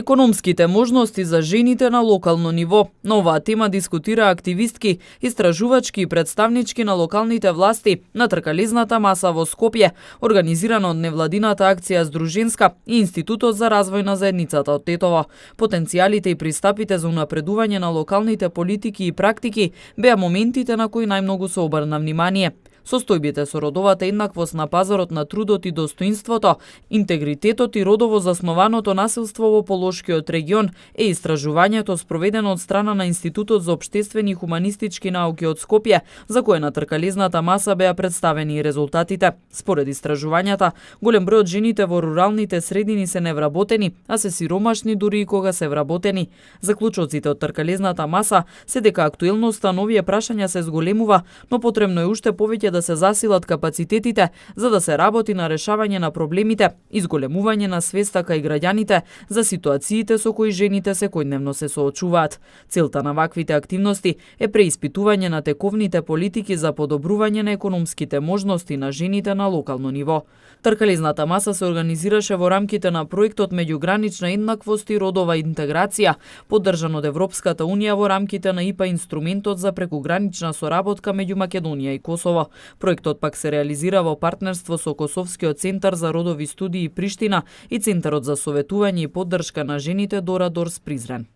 Економските можности за жените на локално ниво. На оваа тема дискутира активистки, истражувачки и представнички на локалните власти на тркалезната маса во Скопје, организирана од невладината акција Здруженска и Институтот за развој на заедницата од Тетово. Потенцијалите и пристапите за унапредување на локалните политики и практики беа моментите на кои најмногу се обрна внимание. Состојбите со родовата еднаквост на пазарот на трудот и достоинството, интегритетот и родово заснованото насилство во Полошкиот регион е истражувањето спроведено од страна на Институтот за општествени и хуманистички науки од Скопје, за кое на тркалезната маса беа представени и резултатите. Според истражувањата, голем број од жените во руралните средини се невработени, а се сиромашни дури и кога се вработени. Заклучоците од тркалезната маса се дека актуелноста на овие прашања се зголемува, но потребно е уште повеќе да се засилат капацитетите за да се работи на решавање на проблемите, изголемување на свеста кај граѓаните за ситуациите со кои жените секојдневно се соочуваат. Целта на ваквите активности е преиспитување на тековните политики за подобрување на економските можности на жените на локално ниво. Тркалезната маса се организираше во рамките на проектот Меѓугранична еднаквост и родова интеграција, поддржан од Европската унија во рамките на ИПА инструментот за прекугранична соработка меѓу Македонија и Косово. Проектот пак се реализира во партнерство со Косовскиот центар за родови студии Приштина и Центарот за советување и поддршка на жените Дора Дорс Призрен.